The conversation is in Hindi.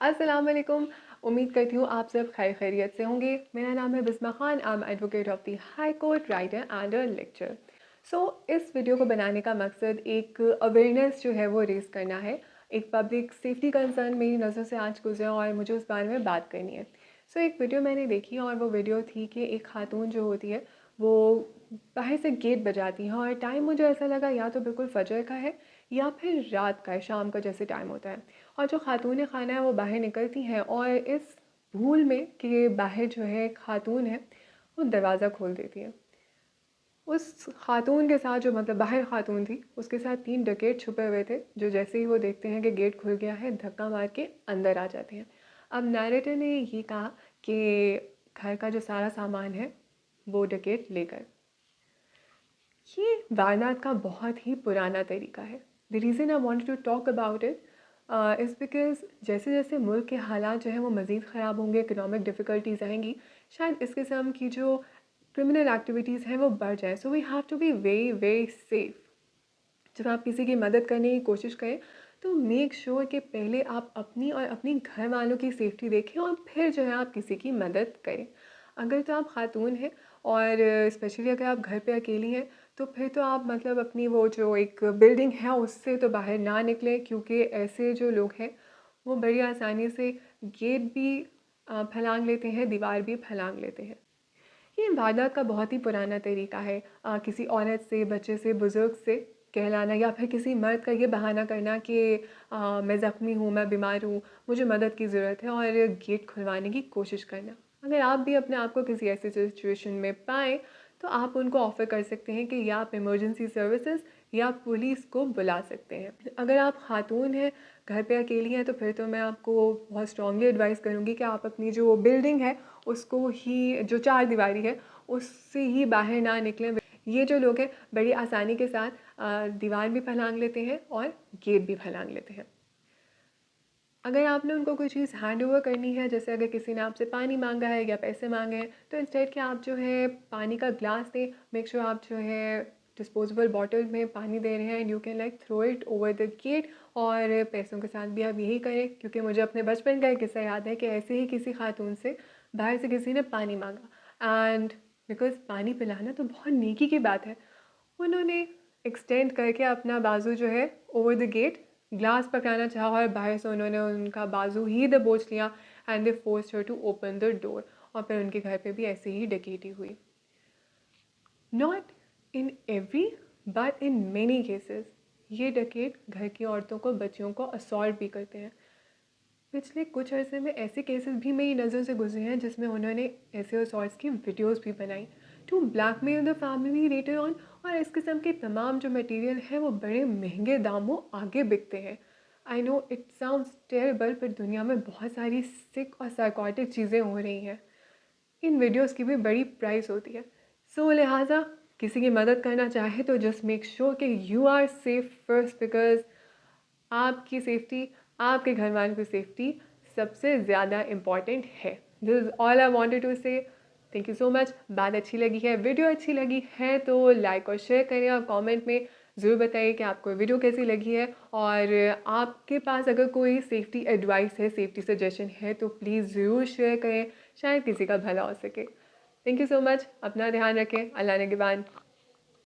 अस्सलाम वालेकुम। उम्मीद करती हूँ आप सब खैरियत से होंगे। मेरा नाम है Bisma Khan. I am advocate of the high court, writer and a lecture. इस वीडियो को बनाने का मकसद एक अवेयरनेस जो है वो रेज़ करना है। एक पब्लिक सेफ्टी कंसर्न मेरी नज़र से आज गुजरा और मुझे उस बारे में बात करनी है। एक वीडियो मैंने देखी और वो वीडियो थी कि एक खातून जो होती है वो बाहर से गेट बजाती हैं और टाइम मुझे ऐसा लगा या तो बिल्कुल फजर का है या फिर रात का है, शाम का जैसे टाइम होता है। और जो खातून खाना है वो बाहर निकलती हैं और इस भूल में कि बाहर जो है खातून है वो दरवाज़ा खोल देती है। उस खातून के साथ जो मतलब बाहर खातून थी उसके साथ 3 डकैत छुपे हुए थे, जो जैसे ही वो देखते हैं कि गेट खुल गया है धक्का मार के अंदर आ जाते हैं। अब नैरेटर ने ये कहा कि घर का जो सारा सामान है वो डकैत ले गए। ये वारदात का बहुत ही पुराना तरीका है। The reason I want to talk about it is because जैसे जैसे मुल्क के हालात जो हैं वो मज़ीद ख़राब होंगे, इकोनॉमिक डिफ़िकल्टीज़ आएंगी, शायद इस किस्म की जो क्रिमिनल एक्टिविटीज़ हैं वो बढ़ जाए। So we have to be very very safe. जब आप किसी की मदद करने की कोशिश करें तो मेक श्योर कि पहले आप अपनी और अपनी घर वालों की सेफ्टी देखें और फिर जो है आप किसी की मदद करें। अगर तो आप खातून हैं और स्पेशली अगर आप घर पे अकेली हैं तो फिर तो आप मतलब अपनी वो जो एक बिल्डिंग है उससे तो बाहर ना निकलें, क्योंकि ऐसे जो लोग हैं वो बड़ी आसानी से गेट भी फलांग लेते हैं, दीवार भी फलांग लेते हैं। ये वारदात का बहुत ही पुराना तरीका है। किसी औरत से, बच्चे से, बुज़ुर्ग से कहलाना या फिर किसी मर्द का ये बहाना करना कि मैं ज़ख्मी हूँ, मैं बीमार हूँ, मुझे मदद की ज़रूरत है, और गेट खुलवाने की कोशिश करना। अगर आप भी अपने आप को किसी ऐसी सिचुएशन में पाएँ तो आप उनको ऑफ़र कर सकते हैं कि या आप इमरजेंसी सर्विसेज़ या पुलिस को बुला सकते हैं। अगर आप खातून हैं, घर पे अकेली हैं, तो फिर तो मैं आपको बहुत स्ट्रॉन्गली एडवाइस करूँगी कि आप अपनी जो बिल्डिंग है उसको ही, जो चार दीवारी है उससे ही बाहर ना निकलें। ये जो लोग हैं बड़ी आसानी के साथ दीवार भी फलांग लेते हैं और गेट भी फलांग लेते हैं। अगर आपने उनको कोई चीज़ हैंड ओवर करनी है, जैसे अगर किसी ने आपसे पानी मांगा है या पैसे मांगे हैं, तो इंस्टेड कि आप जो है पानी का ग्लास दें, मेक श्योर आप जो है डिस्पोजेबल बॉटल में पानी दे रहे हैं and you can like throw it over the gate. और पैसों के साथ भी आप यही करें, क्योंकि मुझे अपने बचपन का एक किस्सा याद है कि ऐसे ही किसी खातून से बाहर से किसी ने पानी मांगा एंड बिकॉज़ पानी पिलाना तो बहुत नेकी की बात है, उन्होंने एक्सटेंड करके अपना बाजू जो है ओवर द गेट ग्लास पकड़ाना चाहा और बाहर से उन्होंने उनका बाजू ही दबोच लिया and they forced her to open the door. और फिर उनके घर पे भी ऐसे ही डकैती हुई। Not in every but in many cases ये डकैत घर की औरतों को, बच्चियों को असॉल्ट भी करते हैं। पिछले कुछ अरसे में ऐसे केसेस भी मेरी नज़र से गुजरे हैं जिसमें उन्होंने ऐसे असॉल्ट्स की वीडियोस भी बनाई to blackmail the family later on. और इस किस्म के तमाम जो मटेरियल है वो बड़े महंगे दामों आगे बिकते हैं। I know it sounds terrible, पर दुनिया में बहुत सारी सिक और साइकोटिक चीज़ें हो रही हैं। इन वीडियोस की भी बड़ी प्राइस होती है। लिहाजा किसी की मदद करना चाहे तो जस्ट मेक श्योर कि you are safe first, because आपकी सेफ्टी, आपके घर वालों की सेफ्टी सबसे ज़्यादा इम्पॉर्टेंट है। This is all I wanted to say. Thank you so much. बात अच्छी लगी है, वीडियो अच्छी लगी है तो लाइक और शेयर करें और कमेंट में ज़रूर बताइए कि आपको वीडियो कैसी लगी है। और आपके पास अगर कोई सेफ्टी एडवाइस है, सेफ्टी सजेशन है तो प्लीज़ ज़रूर शेयर करें, शायद किसी का भला हो सके। Thank you so much. अपना ध्यान रखें। अल्लाह ने निगहबान।